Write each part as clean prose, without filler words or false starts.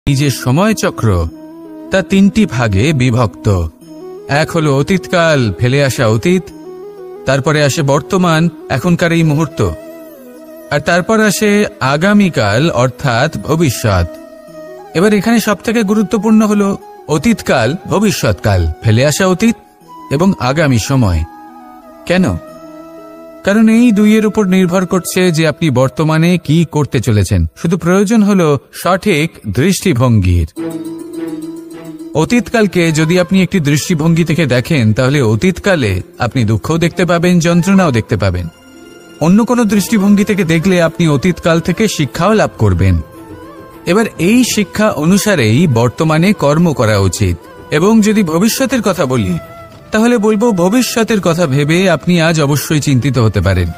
এই যে সময়চক্র তা তিনটি ভাগে বিভক্ত। এক হলো অতীতকাল, ফেলে আসা অতীত, তারপরে আসে বর্তমান, এখনকার এই মুহূর্ত, আর তারপর আসে আগামীকাল অর্থাৎ ভবিষ্যৎ। এবার এখানে সবথেকে গুরুত্বপূর্ণ হলো অতীতকাল, ভবিষ্যৎকাল, ফেলে আসা অতীত এবং আগামী সময়। কেন? কারণ এই দুইয়ের উপর নির্ভর করছে যে আপনি বর্তমানে কি করতে চলেছেন। শুধু প্রয়োজন হলো সঠিক দৃষ্টিভঙ্গির। অতীতকালকে যদি আপনি একটি দৃষ্টিভঙ্গি থেকে দেখেন, তাহলে অতীতকালে আপনি দুঃখও দেখতে পাবেন, যন্ত্রণাও দেখতে পাবেন। অন্য কোনো দৃষ্টিভঙ্গি থেকে দেখলে আপনি অতীতকাল থেকে শিক্ষাও লাভ করবেন। এবার এই শিক্ষা অনুসারেই বর্তমানে কর্ম করা উচিত। এবং যদি ভবিষ্যতের কথা বলি, তাহলে বলবো ভবিষ্যতের কথা ভেবে আপনি আজ অবশ্যই চিন্তিত হতে পারেন।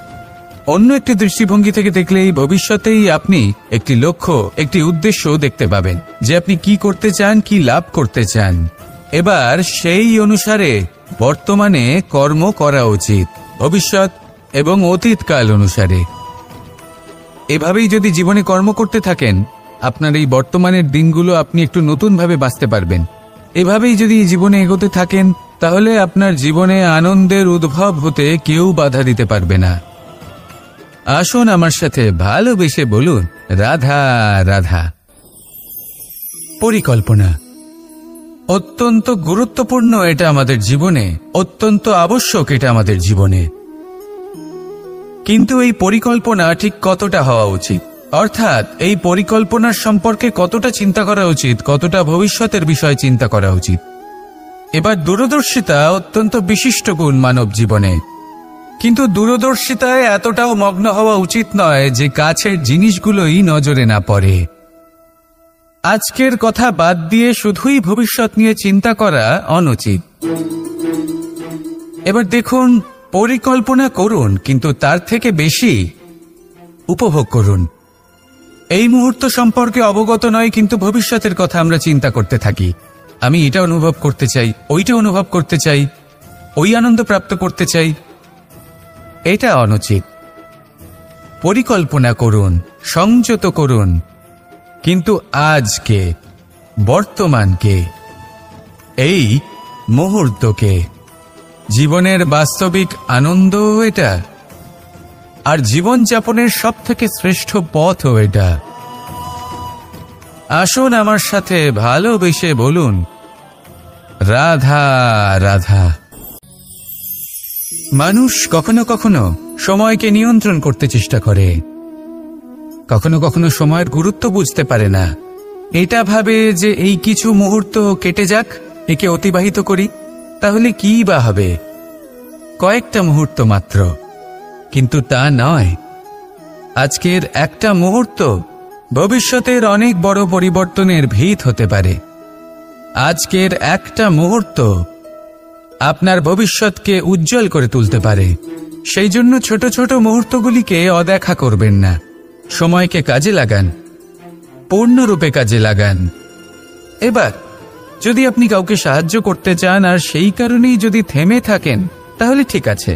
অন্য একটি দৃষ্টিভঙ্গি থেকে দেখলে এই ভবিষ্যতেই আপনি একটি লক্ষ্য, একটি উদ্দেশ্য দেখতে পাবেন যে আপনি কি করতে চান, কি লাভ করতে চান। এবার সেই অনুসারে বর্তমানে কর্ম করা উচিত, ভবিষ্যৎ এবং অতীতকাল অনুসারে। এভাবেই যদি জীবনে কর্ম করতে থাকেন, আপনার এই বর্তমানের দিনগুলো আপনি একটু নতুনভাবে বাঁচতে পারবেন। এভাবেই যদি জীবনে এগোতে থাকেন, তাহলে আপনার জীবনে আনন্দের উদ্ভব হতে কেউ বাধা দিতে পারবে না। আসুন আমার সাথে ভালোবেসে বলুন, রাধা রাধা। পরিকল্পনা অত্যন্ত গুরুত্বপূর্ণ, এটা আমাদের জীবনে অত্যন্ত আবশ্যক, এটা আমাদের জীবনে। কিন্তু এই পরিকল্পনা ঠিক কতটা হওয়া উচিত, অর্থাৎ এই পরিকল্পনার সম্পর্কে কতটা চিন্তা করা উচিত, কতটা ভবিষ্যতের বিষয় চিন্তা করা উচিত। এবার দূরদর্শিতা অত্যন্ত বিশিষ্ট গুণ মানব জীবনে, কিন্তু দূরদর্শিতায় এতটাও মগ্ন হওয়া উচিত নয় যে কাছের জিনিসগুলোই নজরে না পড়ে। আজকের কথা বাদ দিয়ে শুধুই ভবিষ্যৎ নিয়ে চিন্তা করা অনুচিত। এবার দেখুন, পরিকল্পনা করুন, কিন্তু তার থেকে বেশি উপভোগ করুন। এই মুহূর্ত সম্পর্কে অবগত নয়, কিন্তু ভবিষ্যতের কথা আমরা চিন্তা করতে থাকি। আমি এটা অনুভব করতে চাই, ওইটা অনুভব করতে চাই, ওই আনন্দ প্রাপ্ত করতে চাই। এটা অনুচিত। পরিকল্পনা করুন, সংযত করুন, কিন্তু আজকে, বর্তমানকে, এই মুহূর্তকে। জীবনের বাস্তবিক আনন্দ এটা, আর জীবনযাপনের সবথেকে শ্রেষ্ঠ পথও এটা। আসুন আমার সাথে ভালোবেসে বলুন, রাধা রাধা। মানুষ কখনো কখনো সময়কে নিয়ন্ত্রণ করতে চেষ্টা করে, কখনো কখনো সময়ের গুরুত্ব বুঝতে পারে না। এটা ভাবে যে এই কিছু মুহূর্ত কেটে যাক, একে অতিবাহিত করি, তাহলে কি বা হবে, কয়েকটা মুহূর্ত মাত্র। কিন্তু তা নয়। আজকের একটা মুহূর্ত ভবিষ্যতের অনেক বড় পরিবর্তনের ভিত হতে পারে। আজকের একটা মুহূর্ত আপনার ভবিষ্যৎকে উজ্জ্বল করে তুলতে পারে। সেই জন্য ছোট ছোট মুহূর্তগুলিকে অদেখা করবেন না। সময়কে কাজে লাগান, পূর্ণরূপে কাজে লাগান। এবার যদি আপনি কাউকে সাহায্য করতে চান আর সেই কারণেই যদি থেমে থাকেন, তাহলে ঠিক আছে,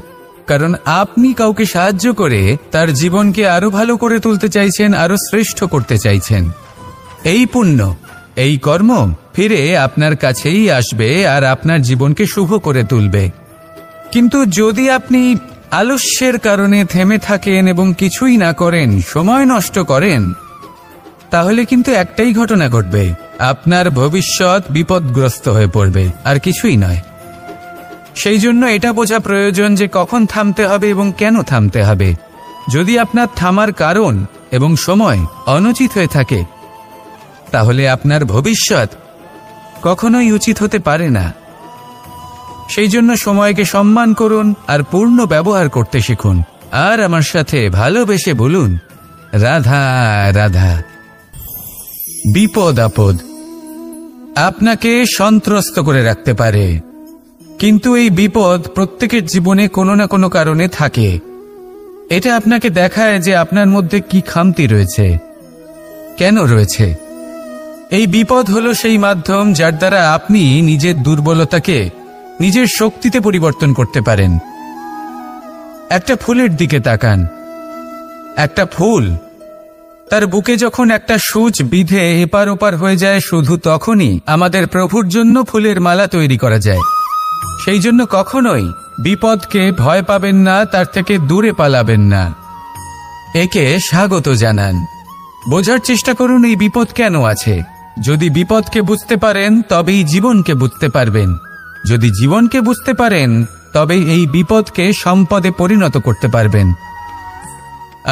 কারণ আপনি কাউকে সাহায্য করে তার জীবনকে আরো ভালো করে তুলতে চাইছেন, আরো শ্রেষ্ঠ করতে চাইছেন। এই পুণ্য, এই কর্ম ফিরে আপনার কাছেই আসবে আর আপনার জীবনকে শুভ করে তুলবে। কিন্তু যদি আপনি আলস্যের কারণে থেমে থাকেন এবং কিছুই না করেন, সময় নষ্ট করেন, তাহলে কিন্তু একটাই ঘটনা ঘটবে, আপনার ভবিষ্যৎ বিপদগ্রস্ত হয়ে পড়বে, আর কিছুই নয়। সেই জন্য এটা বোঝা প্রয়োজন যে কখন থামতে হবে এবং কেন থামতে হবে। যদি আপনার থামার কারণ এবং সময় অনুচিত হয়ে থাকে, তাহলে আপনার ভবিষ্যৎ কখনোই উচিত হতে পারে না। সেই জন্য সময়কে সম্মান করুন আর পূর্ণ ব্যবহার করতে শিখুন। আর আমার সাথে ভালোবেসে বলুন, রাধা রাধা। বিপদ আপদ আপনাকে সন্ত্রস্ত করে রাখতে পারে, কিন্তু এই বিপদ প্রত্যেকের জীবনে কোনো না কোনো কারণে থাকে। এটা আপনাকে দেখায় যে আপনার মধ্যে কি খামতি রয়েছে, কেন রয়েছে। এই বিপদ হলো সেই মাধ্যম যার দ্বারা আপনি নিজের দুর্বলতাকে নিজের শক্তিতে পরিবর্তন করতে পারেন। একটা ফুলের দিকে তাকান। একটা ফুল তার বুকে যখন একটা সূচ বিঁধে এপার ওপার হয়ে যায়, শুধু তখনই আমাদের প্রভুর জন্য ফুলের মালা তৈরি করা যায়। সেই জন্য কখনোই বিপদকে ভয় পাবেন না, তার থেকে দূরে পালাবেন না, একে স্বাগত জানান। বোঝার চেষ্টা করুন এই বিপদ কেন আছে। যদি বিপদকে বুঝতে পারেন তবেই জীবনকে বুঝতে পারবেন। যদি জীবনকে বুঝতে পারেন তবেই এই বিপদকে সম্পদে পরিণত করতে পারবেন।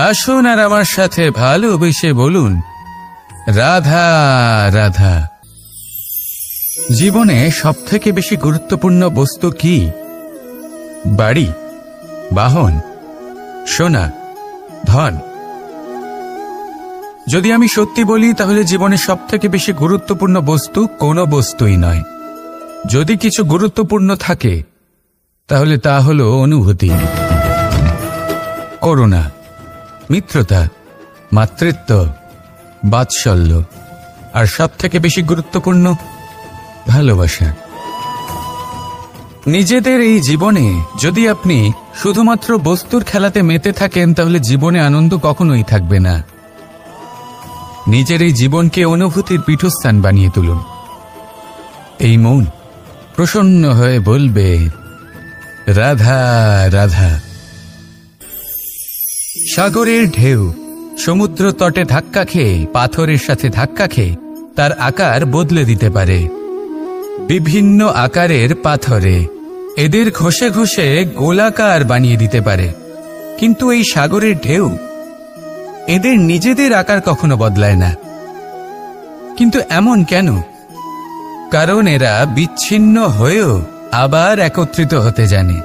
আসুন আর আমার সাথে ভালোবেসে বলুন, রাধা রাধা। জীবনে সবথেকে বেশি গুরুত্বপূর্ণ বস্তু কি? বাড়ি, বাহন, সোনা, ধন। যদি আমি সত্যি বলি তাহলে জীবনে সবথেকে বেশি গুরুত্বপূর্ণ বস্তু কোনো বস্তুই নয়। যদি কিছু গুরুত্বপূর্ণ থাকে তাহলে তা হলো অনুভূতি, করুণা, মিত্রতা, মাতৃত্ব, বাৎসল্য, আর সবথেকে বেশি গুরুত্বপূর্ণ ভালোবাসা। নিজেদের এই জীবনে যদি আপনি শুধুমাত্র বস্তুর খেলাতে মেতে থাকেন তাহলে জীবনে আনন্দ কখনোই থাকবে না। নিজের এই জীবনকে অনুভূতির পীঠস্থান বানিয়ে তুলুন। এই মন প্রসন্ন হয়ে বলবে, রাধা রাধা। সাগরের ঢেউ সমুদ্র তটে ধাক্কা খেয়ে, পাথরের সাথে ধাক্কা খেয়ে তার আকার বদলে দিতে পারে। বিভিন্ন আকারের পাথরে এদের ঘষে ঘষে গোলাকার বানিয়ে দিতে পারে, কিন্তু এই সাগরের ঢেউ এদের নিজেদের আকার কখনো বদলায় না। কিন্তু এমন কেন? কারণ এরা বিচ্ছিন্ন হয়েও আবার একত্রিত হতে জানে।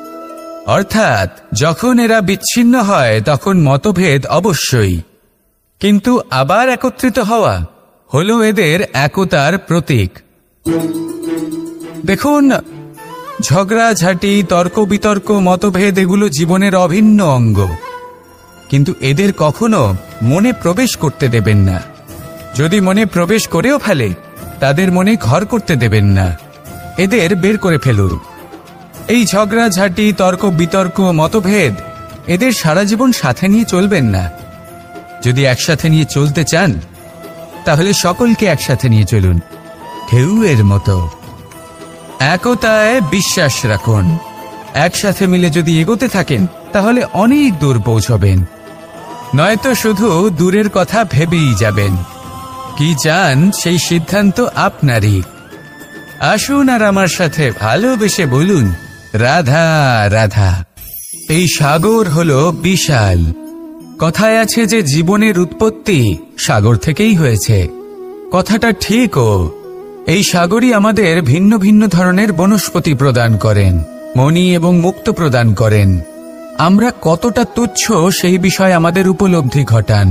অর্থাৎ যখন এরা বিচ্ছিন্ন হয় তখন মতভেদ অবশ্যই, কিন্তু আবার একত্রিত হওয়া হলো এদের একতার প্রতীক। দেখুন, ঝগড়াঝাঁটি, তর্ক বিতর্ক, মতভেদ এগুলো জীবনের অভিন্ন অঙ্গ, কিন্তু এদের কখনো মনে প্রবেশ করতে দেবেন না। যদি মনে প্রবেশ করেও ফেলে তাদের মনে ঘর করতে দেবেন না, এদের বের করে ফেলুন। এই ঝগড়াঝাঁটি, তর্ক বিতর্ক, মতভেদ এদের সারা জীবন সাথে নিয়ে চলবেন না। যদি একসাথে নিয়ে চলতে চান তাহলে সকলকে একসাথে নিয়ে চলুন, ঢেউয়ের মতো। একতায় বিশ্বাস রাখুন। একসাথে মিলে যদি এগোতে থাকেন তাহলে অনেক দূর পৌঁছবেন, নয়তো শুধু দূরের কথা ভেবেই যাবেন। কি চান সেই সিদ্ধান্ত আপনারই। আসুন আর আমার সাথে ভালোবেসে বলুন, রাধা রাধা। এই সাগর হলো বিশাল। কথায় আছে যে জীবনের উৎপত্তি সাগর থেকেই হয়েছে। কথাটা ঠিকও। এই সাগরই আমাদের ভিন্ন ভিন্ন ধরনের বনস্পতি প্রদান করেন, মণি এবং মুক্ত প্রদান করেন। আমরা কতটা তুচ্ছ সেই বিষয়ে আমাদের উপলব্ধি ঘটান,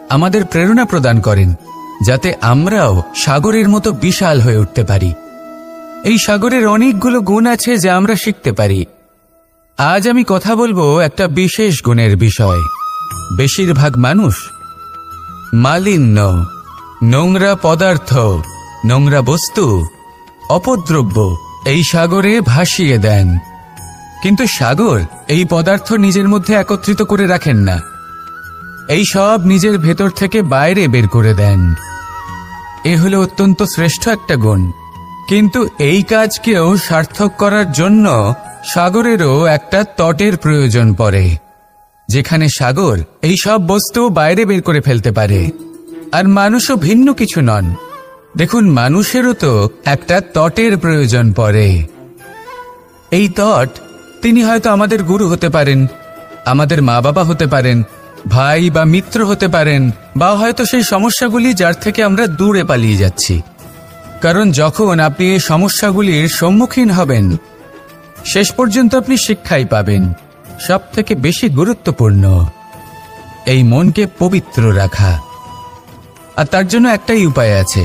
আমাদের প্রেরণা প্রদান করেন, যাতে আমরাও সাগরের মতো বিশাল হয়ে উঠতে পারি। এই সাগরের অনেকগুলো গুণ আছে যা আমরা শিখতে পারি। আজ আমি কথা বলবো একটা বিশেষ গুণের বিষয়। বেশিরভাগ মানুষ মালিন্য, নোংরা পদার্থ, নোংরা বস্তু, অপদ্রব্য এই সাগরে ভাসিয়ে দেন, কিন্তু সাগর এই পদার্থ নিজের মধ্যে একত্রিত করে রাখেন না। এই সব নিজের ভেতর থেকে বাইরে বের করে দেন। এ হলো অত্যন্ত শ্রেষ্ঠ একটা গুণ। কিন্তু এই কাজকেও সার্থক করার জন্য সাগরেরও একটা তটের প্রয়োজন পড়ে, যেখানে সাগর এই সব বস্তু বাইরে বের করে ফেলতে পারে। আর মানুষও ভিন্ন কিছু নন। দেখুন, মানুষেরও তো একটা তটের প্রয়োজন পড়ে। এই তট, তিনি হয়তো আমাদের গুরু হতে পারেন, আমাদের মা বাবা হতে পারেন, ভাই বা মিত্র হতে পারেন, বা হয়তো সেই সমস্যাগুলি যার থেকে আমরা দূরে পালিয়ে যাচ্ছি। কারণ যখন আপনি এই সমস্যাগুলির সম্মুখীন হবেন শেষ পর্যন্ত আপনি শিক্ষাই পাবেন। সব থেকে বেশি গুরুত্বপূর্ণ এই মনকে পবিত্র রাখা। আর তার জন্য একটাই উপায় আছে,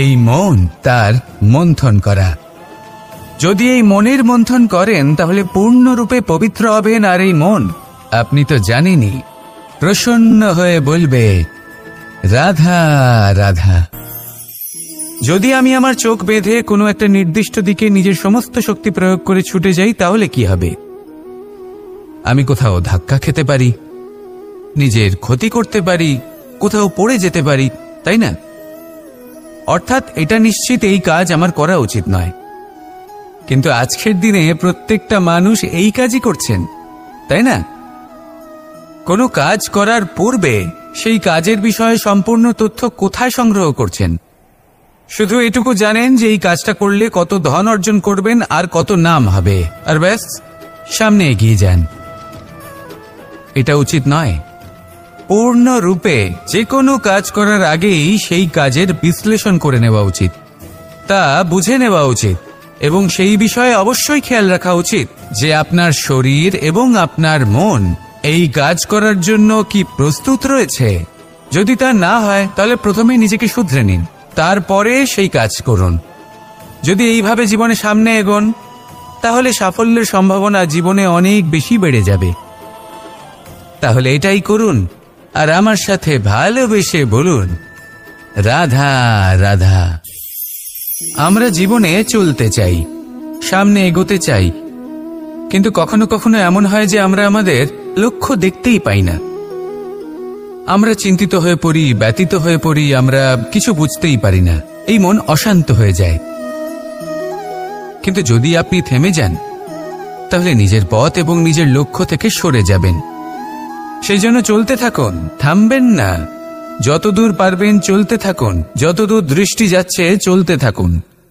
এই মন তার মন্থন করা। যদি এই মনের মন্থন করেন তাহলে পূর্ণরূপে পবিত্র হবেন। আর এই মন, আপনি তো জানেনই, প্রসন্ন হয়ে বলবে, রাধা রাধা। যদি আমি আমার চোখ বেঁধে কোনো একটা নির্দিষ্ট দিকে নিজের সমস্ত শক্তি প্রয়োগ করে ছুটে যাই তাহলে কি হবে? আমি কোথাও ধাক্কা খেতে পারি, নিজের ক্ষতি করতে পারি, কোথাও পড়ে যেতে পারি, তাই না? অর্থাৎ এটা নিশ্চিত এই কাজ আমার করা উচিত নয়। কিন্তু আজকের দিনে প্রত্যেকটা মানুষ এই কাজই করছেন, তাই না? কোনো কাজ করার পূর্বে সেই কাজের বিষয়ে সম্পূর্ণ তথ্য কোথায় সংগ্রহ করছেন? শুধু এটুকু জানেন যে এই কাজটা করলে কত ধন অর্জন করবেন আর কত নাম হবে, আর ব্যাস সামনে এগিয়ে যান। এটা উচিত নয়। পূর্ণরূপে যে কোনো কাজ করার আগেই সেই কাজের বিশ্লেষণ করে নেওয়া উচিত, তা বুঝে নেওয়া উচিত, এবং সেই বিষয়ে অবশ্যই খেয়াল রাখা উচিত যে আপনার শরীর এবং আপনার মন এই কাজ করার জন্য কি প্রস্তুত রয়েছে। যদি তা না হয় তাহলে প্রথমে নিজেকে শুধরে নিন, তারপরে সেই কাজ করুন। যদি এইভাবে জীবনে সামনে এগোন তাহলে সাফল্যের সম্ভাবনা জীবনে অনেক বেশি বেড়ে যাবে। তাহলে এটাই করুন আর আমার সাথে ভালোবেসে বলুন, রাধা রাধা। আমরা জীবনে চলতে চাই, সামনে এগোতে চাই, কিন্তু কখনো কখনো এমন হয় যে আমরা আমাদের লক্ষ্য দেখতেই পাই না। আমরা চিন্তিত হয়ে পড়ি, ব্যতীত হয়ে পড়ি, আমরা কিছু বুঝতেই পারি না, এই মন অশান্ত হয়ে যায়। কিন্তু যদি আপনি থেমে যান তাহলে নিজের পথ এবং নিজের লক্ষ্য থেকে সরে যাবেন। সেই জন্য চলতে থাকুন, থামবেন না। যতদূর পারবেন চলতে থাকুন, যতদূর দৃষ্টি যাচ্ছে চলতে থাকুন।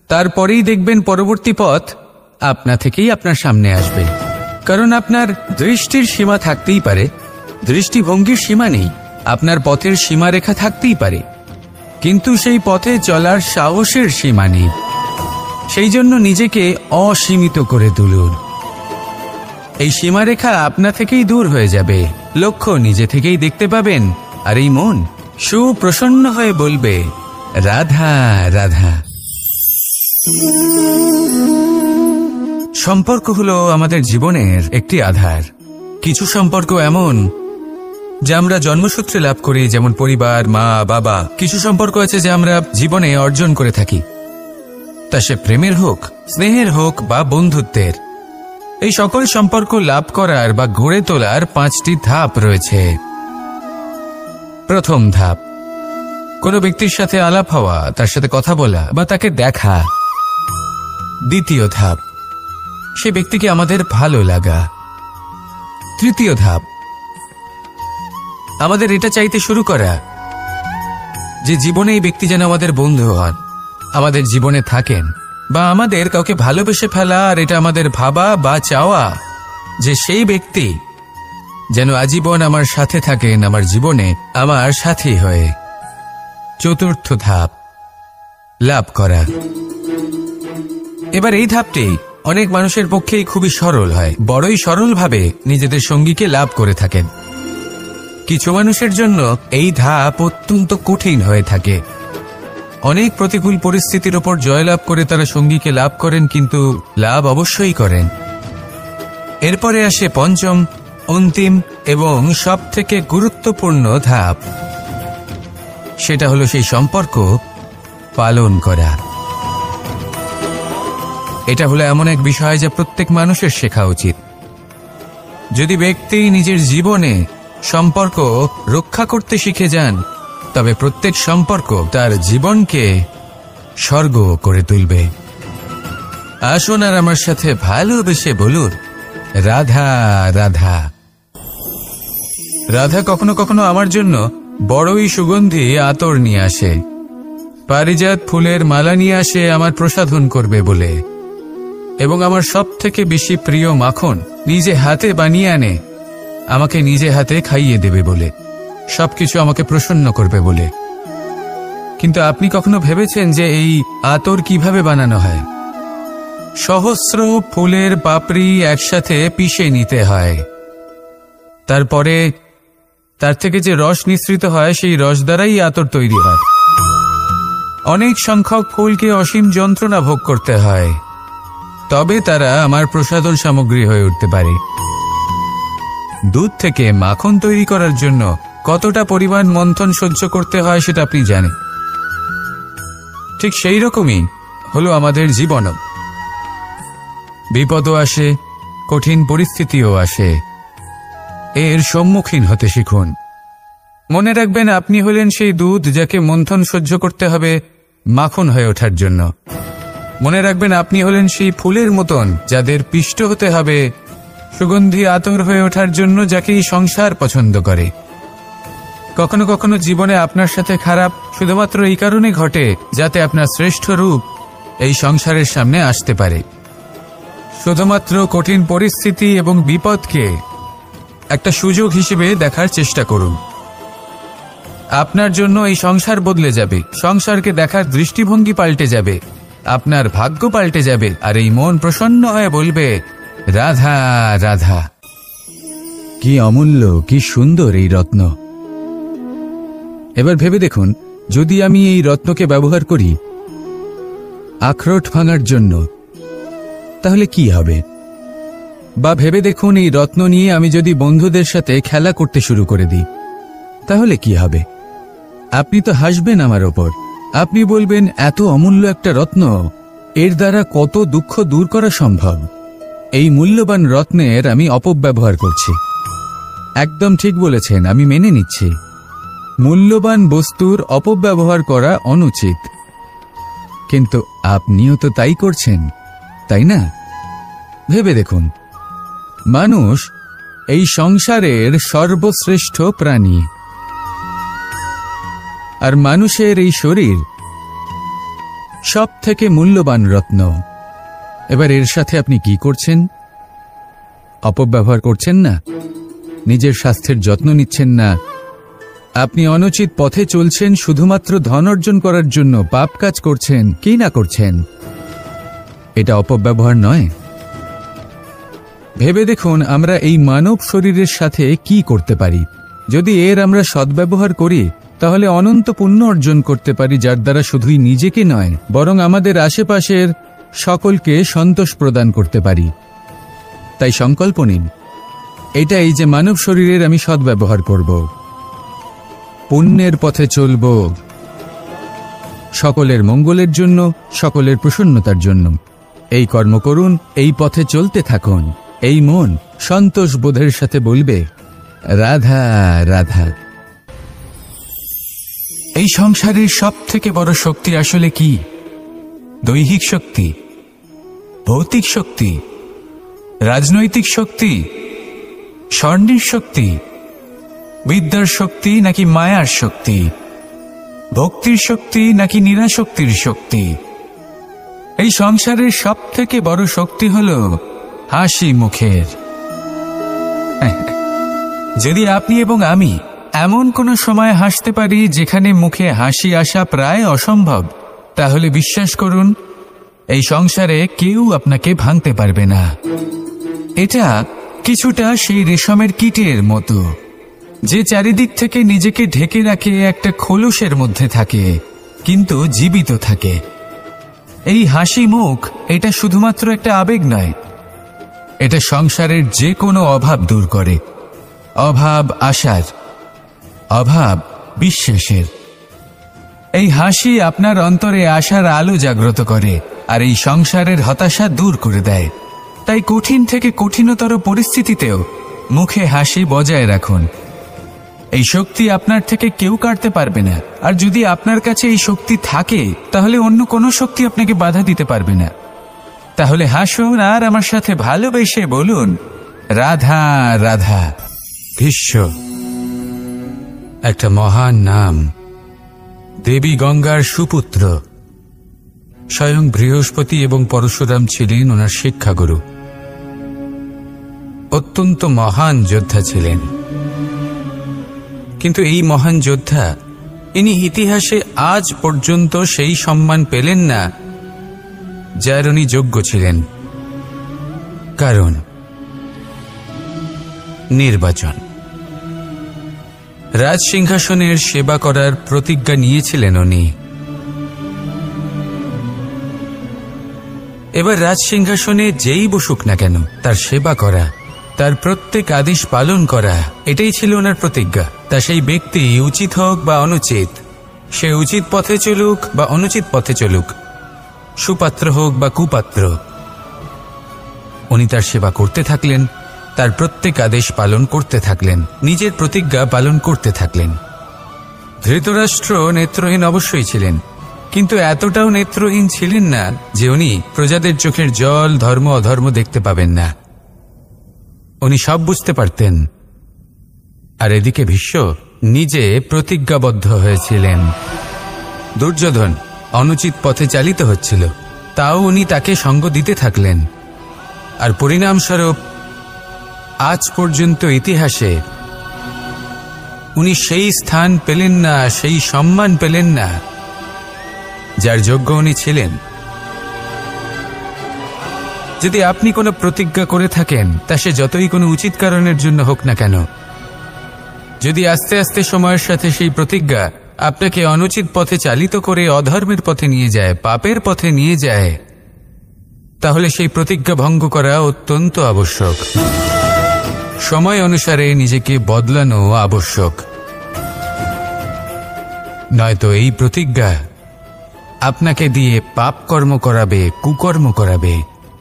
তারপরেই দেখবেন পরবর্তী পথ আপনা থেকেই আপনার সামনে আসবে। কারণ আপনার দৃষ্টির সীমা থাকতেই পারে, দৃষ্টিভঙ্গির সীমা নেই। আপনার পথের সীমারেখা থাকতেই পারে, কিন্তু সেই পথে চলার সাহসের সীমা নেই। সেই জন্য নিজেকে অসীমিত করে তুলুন। এই সীমারেখা আপনা থেকেই দূর হয়ে যাবে, লক্ষ্য নিজে থেকেই দেখতে পাবেন, আর এই মন সুপ্রসন্ন হয়ে বলবে, রাধা রাধা। সম্পর্ক হলো আমাদের জীবনের একটি আধার। কিছু সম্পর্ক এমন যা আমরা জন্মসূত্রে লাভ করি, যেমন পরিবার, মা, বাবা। কিছু সম্পর্ক আছে যা আমরা জীবনে অর্জন করে থাকি, তা সে প্রেমের হোক, স্নেহের হোক বা বন্ধুত্বের। এই সকল সম্পর্ক লাভ করার বা গড়ে তোলার 5টি ধাপ রয়েছে। প্রথম ধাপ, কোনো ব্যক্তির সাথে আলাপ হওয়া, তার সাথে কথা বলা বা তাকে দেখা। দ্বিতীয় ধাপ, সে ব্যক্তিকে আমাদের ভালো লাগা। তৃতীয় ধাপ, আমাদের এটা চাইতে শুরু করা যে জীবনে এই ব্যক্তি যেন আমাদের বন্ধু হন, আমাদের জীবনে থাকেন, বা আমাদের কাউকে ভালোবেসে ফেলা আর এটা আমাদের ভাবা বা চাওয়া যে সেই ব্যক্তি যেন আজীবন আমার সাথে থাকেন, আমার জীবনে আমার সাথী হয়ে। চতুর্থ ধাপ, লাভ করা। এবার এই ধাপটি অনেক মানুষের পক্ষেই খুবই সরল হয়, বড়ই সরলভাবে নিজেদের সঙ্গীকে লাভ করে থাকেন। কিছু মানুষের জন্য এই ধাপ অত্যন্ত কঠিন হয়ে থাকে। অনেক প্রতিকূল পরিস্থিতির ওপর জয়লাভ করে তারা সঙ্গীকে লাভ করেন, কিন্তু লাভ অবশ্যই করেন। এরপরে আসে পঞ্চম, অন্তিম এবং সবথেকে গুরুত্বপূর্ণ ধাপ। সেটা হলো সেই সম্পর্ক পালন করা। এটা হলো এমন এক বিষয় যা প্রত্যেক মানুষের শেখা উচিত। যদি ব্যক্তি নিজের জীবনে সম্পর্ক রক্ষা করতে শিখে যান, তবে প্রত্যেক সম্পর্ক তার জীবনকে স্বর্গ করে তুলবে। আসুন আর আমার সাথে ভালোবেসে বলুন, রাধা রাধা। রাধা কখনো কখনো আমার জন্য বড়ই সুগন্ধি আতর নিয়ে আসে, পারিজাত ফুলের মালা নিয়ে আসে আমার প্রসাধন করবে বলে, এবং আমার সব থেকে বেশি প্রিয় মাখন নিজে হাতে বানিয়ে আনে আমাকে নিজে হাতে খাইয়ে দেবে বলে, সবকিছু আমাকে প্রসন্ন করবে বলে। কিন্তু আপনি কখনো ভেবেছেন যে এই আতর কিভাবে বানানো হয়? সহস্র ফুলের পাপড়ি একসাথে পিষে নিতে হয়, তারপরে তার থেকে যে রস নিঃসৃত হয় সেই রস দ্বারাই আতর তৈরি হয়। অনেক সংখ্যক ফুলকে অসীম যন্ত্রণা ভোগ করতে হয়, তবে তারা আমার প্রসাধন সামগ্রী হয়ে উঠতে পারে। দুধ থেকে মাখন তৈরি করার জন্য কতটা পরিমাণ মন্থন সহ্য করতে হয় সেটা আপনি জানেন। ঠিক সেই রকমই হলো আমাদের জীবনও। বিপদও আসে, কঠিন পরিস্থিতিও আসে, এর সম্মুখীন হতে শিখুন। মনে রাখবেন, আপনি হলেন সেই দুধ যাকে মন্থন সহ্য করতে হবে মাখন হয়ে ওঠার জন্য। মনে রাখবেন, আপনি হলেন সেই ফুলের মতন যাদের পিষ্ট হতে হবে সুগন্ধি আতর হয়ে ওঠার জন্য, যাকে এই সংসার পছন্দ করে। কখনো কখনো জীবনে আপনার সাথে খারাপ শুধুমাত্র এই কারণে ঘটে যাতে আপনার শ্রেষ্ঠ রূপ এই সংসারের সামনে আসতে পারে। শুধুমাত্র কঠিন পরিস্থিতি এবং বিপদকে একটা সুযোগ হিসেবে দেখার চেষ্টা করুন। আপনার জন্য এই সংসার বদলে যাবে, সংসারকে দেখার দৃষ্টিভঙ্গি পাল্টে যাবে, আপনার ভাগ্য পাল্টে যাবে, আর এই মন প্রসন্ন হয়ে বলবে, রাধা রাধা। কি অমূল্য, কি সুন্দর এই রত্ন। এবার ভেবে দেখুন, যদি আমি এই রত্নকে ব্যবহার করি আখরোট ভাঙার জন্য, তাহলে কি হবে? বা ভেবে দেখুন, এই রত্ন নিয়ে আমি যদি বন্ধুদের সাথে খেলা করতে শুরু করে দিই, তাহলে কি হবে? আপনি তো হাসবেন আমার ওপর। আপনি বলবেন, এত অমূল্য একটা রত্ন, এর দ্বারা কত দুঃখ দূর করা সম্ভব। এই মূল্যবান রত্নের আমি অপব্যবহার করছি। একদম ঠিক বলেছেন, আমি মেনে নিচ্ছি। মূল্যবান বস্তুর অপব্যবহার করা অনুচিত, কিন্তু আপনিও তো তাই করছেন, তাই না? ভেবে দেখুন, মানুষ এই সংসারের সর্বশ্রেষ্ঠ প্রাণী, আর মানুষের এই শরীর সব থেকে মূল্যবান রত্ন। এবার এর সাথে আপনি কি করছেন? অপব্যবহার করছেন না, নিজের স্বাস্থ্যের যত্ন নিচ্ছেন না, আপনি অনুচিত পথে চলছেন শুধুমাত্র ধন অর্জন করার জন্য, পাপ কাজ করছেন, কি না করছেন? এটা অপব্যবহার নয়? ভেবে দেখুন, আমরা এই মানব শরীরের সাথে কি করতে পারি। যদি এর আমরা সদ্ব্যবহার করি, তাহলে অনন্ত পুণ্য অর্জন করতে পারি, যার দ্বারা শুধুই নিজেকে নয়, বরং আমাদের আশেপাশের সকলকে সন্তোষ প্রদান করতে পারি। তাই সংকল্প নিন, এটাই যে মানব শরীরের আমি সদ্ব্যবহার করব, পুণ্যের পথে চলব, সকলের মঙ্গলের জন্য, সকলের প্রসন্নতার জন্য। এই কর্ম করুন, এই পথে চলতে থাকুন। এই মন সন্তোষ বোধের সাথে বলবে, রাধা রাধা। এই সংসারের সব থেকে বড় শক্তি আসলে কি? দৈহিক শক্তি, ভৌতিক শক্তি, রাজনৈতিক শক্তি, স্বর্ণের শক্তি, বিদ্যার শক্তি নাকি মায়ার শক্তি, ভক্তির শক্তি নাকি নিরাশক্তির শক্তি? এই সংসারের সব থেকে বড় শক্তি হল হাসি মুখের। যদি আপনি এবং আমি এমন কোন সময় হাসতে পারি যেখানে মুখে হাসি আসা প্রায় অসম্ভব, তাহলে বিশ্বাস করুন, এই সংসারে কেউ আপনাকে ভাঙতে পারবে না। এটা কিছুটা সেই রেশমের কীটের মতো, যে চারিদিক থেকে নিজেকে ঢেকে রাখে একটা খোলসের মধ্যে থাকে, কিন্তু জীবিত থাকে। এই হাসি মুখ, এটা শুধুমাত্র একটা আবেগ নয়, এটা সংসারের যে কোনো অভাব দূর করে। অভাব আশার, অভাব বিশ্বাসের। এই হাসি আপনার অন্তরে আশার আলো জাগ্রত করে, আর এই সংসারের হতাশা দূর করে দেয়। তাই কঠিন থেকে কঠিনতর পরিস্থিতিতেও মুখে হাসি বজায় রাখুন। এই শক্তি আপনার থেকে কেউ কাটতে পারবে না। আর যদি আপনার কাছে এই শক্তি থাকে, তাহলে অন্য কোনো শক্তি আপনাকে বাধা দিতে পারবে না। তাহলে হাসুন আর আমার সাথে ভালোবেসে বলুন, রাধা রাধা। ভীষ্ম একটা মহান নাম, দেবী গঙ্গার সুপুত্র। স্বয়ং বৃহস্পতি এবং পরশুরাম ছিলেন ওনার শিক্ষাগুরু। অত্যন্ত মহান যোদ্ধা ছিলেন, কিন্তু এই মহান যোদ্ধা, ইনি ইতিহাসে আজ পর্যন্ত সেই সম্মান পেলেন না যার উনি যোগ্য ছিলেন। কারণ নির্বাচন। রাজসিংহাসনের সেবা করার প্রতিজ্ঞা নিয়েছিলেন উনি। এবার রাজসিংহাসনে যেই বসুক না কেন, তার সেবা করা, তার প্রত্যেক আদেশ পালন করা, এটাই ছিল ওনার প্রতিজ্ঞা। তা সেই ব্যক্তি উচিত হোক বা অনুচিত, সে উচিত পথে চলুক বা অনুচিত পথে চলুক, সুপাত্র হোক বা কুপাত্র, উনি তার সেবা করতে থাকলেন, তার প্রত্যেক আদেশ পালন করতে থাকলেন, নিজের প্রতিজ্ঞা পালন করতে থাকলেন। ধৃতরাষ্ট্র নেত্রহীন অবশ্যই ছিলেন, কিন্তু এতটাও নেত্রহীন ছিলেন না যে উনি প্রজাদের চোখের জল, ধর্ম অধর্ম দেখতে পাবেন না। উনি সব বুঝতে পারতেন। আর এদিকে ভীষ্ম নিজে প্রতিজ্ঞাবদ্ধ হয়েছিলেন। দুর্যোধন অনুচিত পথে চালিত হচ্ছিল, তাও উনি তাকে সঙ্গ দিতে থাকলেন। আর পরিণামস্বরূপ আজ পর্যন্ত ইতিহাসে উনি সেই স্থান পেলেন না, সেই সম্মান পেলেন না যার যোগ্য উনি ছিলেন। যদি আপনি কোনো প্রতিজ্ঞা করে থাকেন, তা সে যতই কোনো উচিত কারণের জন্য হোক না কেন, যদি আস্তে আস্তে সময়ের সাথে সেই প্রতিজ্ঞা আপনাকে অনুচিত পথে চালিত করে অধর্মের পথে নিয়ে যায়, পাপের পথে নিয়ে যায়, তাহলে সেই প্রতিজ্ঞা ভঙ্গ করা অত্যন্ত আবশ্যক। সময় অনুসারে নিজেকে বদলানো আবশ্যক, নয়তো এই প্রতিজ্ঞা আপনাকে দিয়ে পাপ কর্ম করাবে, কুকর্ম করাবে,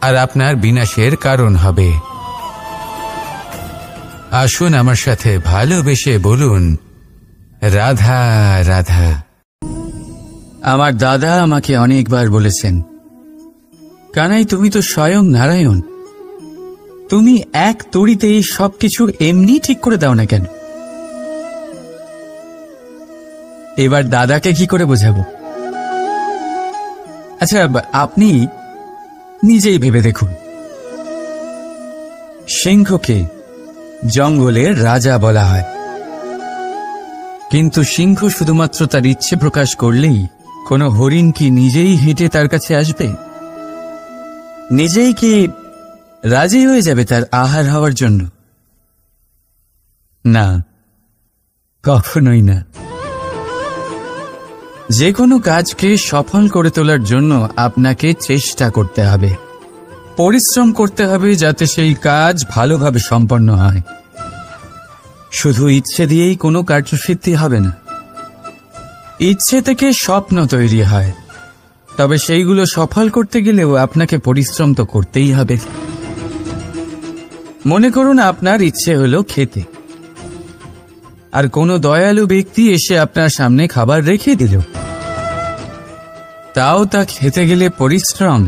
আর আপনার বিনাশের কারণ হবে। আসুন আমার সাথে ভালোবেসে বলুন, রাধা রাধা। আমার দাদা আমাকে অনেকবার বলেছেন, কানাই তুমি তো স্বয়ং নারায়ণ, তুমি এক তড়িতেই সবকিছু এমনি ঠিক করে দাও না কেন? এবার দাদাকে কি করে বোঝাবো? আচ্ছা, আপনি নিজেই ভেবে দেখুন, সিংহকে জঙ্গলের রাজা বলা হয়, কিন্তু সিংহ শুধুমাত্র তার ইচ্ছে প্রকাশ করলেই কোনো হরিণ কি নিজেই হেঁটে তার কাছে আসবে? নিজেই কি রাজি হয়ে যাবে তার আহার হওয়ার জন্য? না, কখনোই না। যে কোনো কাজকে সফল করে তোলার জন্য আপনাকে চেষ্টা করতে হবে, পরিশ্রম করতে হবে, যাতে সেই কাজ ভালোভাবে সম্পন্ন হয়। শুধু ইচ্ছে দিয়েই কোনো কার্যসিদ্ধি হবে না। ইচ্ছে থেকে স্বপ্ন তৈরি হয়, তবে সেইগুলো সফল করতে গেলেও আপনাকে পরিশ্রম তো করতেই হবে। মনে করুন আপনার ইচ্ছে হলো খেতে, আর কোনো দয়ালু ব্যক্তি এসে আপনার সামনে খাবার রেখে দিল, তাও তা খেতে গেলে পরিশ্রম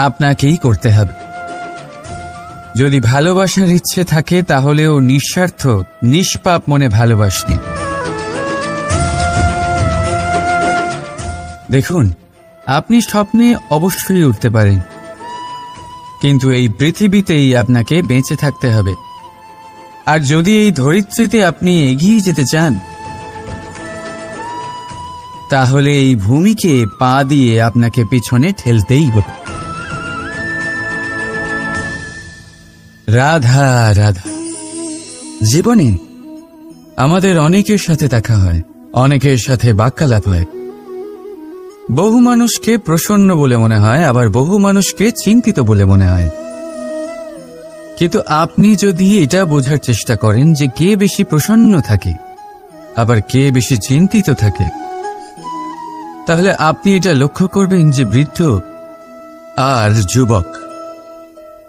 আপনাকেই করতে হবে। যদি ভালোবাসার ইচ্ছে থাকে তাহলেও নিঃস্বার্থ, নিষ্পাপ মনে ভালোবাসি। দেখুন, আপনি স্বপ্নে অবশ্যই উঠতে পারেন, কিন্তু এই পৃথিবীতেই আপনাকে বেঁচে থাকতে হবে। আর যদি এই ধরিত্রীতে আপনি এগিয়ে যেতে চান, তাহলে এই ভূমিকে পা দিয়ে আপনাকে পিছনে ঠেলতেই হবে। রাধা রাধা। জীবনে আমাদের অনেকের সাথে দেখা হয়, অনেকের সাথে বাক্যালাপ হয়। বহু মানুষকে প্রসন্ন বলে মনে হয়, আবার বহু মানুষকে চিন্তিত বলে মনে হয়। কিন্তু আপনি যদি এটা বোঝার চেষ্টা করেন যে কে বেশি প্রসন্ন থাকে আবার কে বেশি চিন্তিত থাকে, তাহলে আপনি এটা লক্ষ্য করবেন যে বৃদ্ধ আর যুবক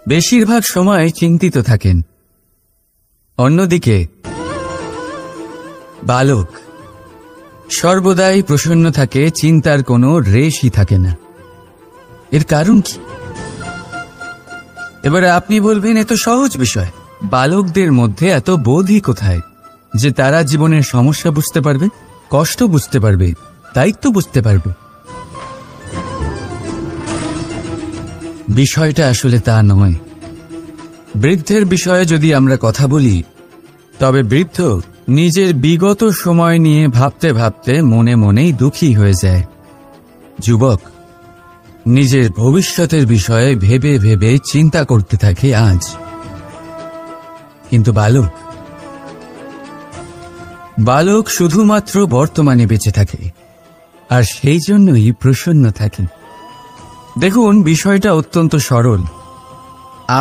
বেশিরভাগ সময় চিন্তিত থাকেন, অন্যদিকে বালক সর্বদাই প্রসন্ন থাকে, চিন্তার কোনো রেশই থাকে না। এর কারণ কি? এবারে আপনি বলবেন, এত সহজ বিষয়, বালকদের মধ্যে এত বোধই কোথায় যে তারা জীবনের সমস্যা বুঝতে পারবে, কষ্ট বুঝতে পারবে, দায়িত্ব বুঝতে পারবে? বিষয়টা আসলে তা নয়। বৃদ্ধের বিষয়ে যদি আমরা কথা বলি, তবে বৃদ্ধ নিজের বিগত সময় নিয়ে ভাবতে ভাবতে মনে মনেই দুঃখী হয়ে যায়। যুবক নিজের ভবিষ্যতের বিষয়ে ভেবে ভেবে চিন্তা করতে থাকে আজ। কিন্তু বালক শুধুমাত্র বর্তমানে বেঁচে থাকে, আর সেই জন্যই প্রসন্ন থাকে। দেখুন, বিষয়টা অত্যন্ত সরল।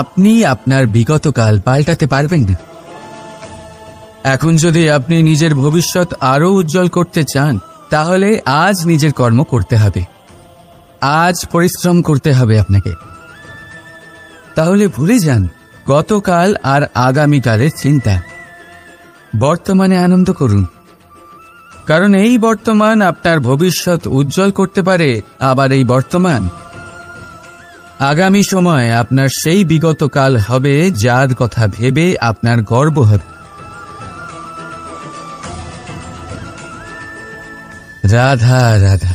আপনি আপনার বিগতকাল পাল্টাতে পারবেন না। এখন যদি আপনি নিজের ভবিষ্যৎ আরো উজ্জ্বল করতে চান, তাহলে আজ নিজের কর্ম করতে হবে, আজ পরিশ্রম করতে হবে আপনাকে। তাহলে ভুলে যান গতকাল আর আগামীকালের চিন্তা। বর্তমানে আনন্দ করুন, কারণ এই বর্তমান আপনার ভবিষ্যৎ উজ্জ্বল করতে পারে। আবার এই বর্তমান আগামী সময় আপনার সেই বিগত কাল হবে যার কথা ভেবে আপনার গর্ব হবে। রাধা রাধা।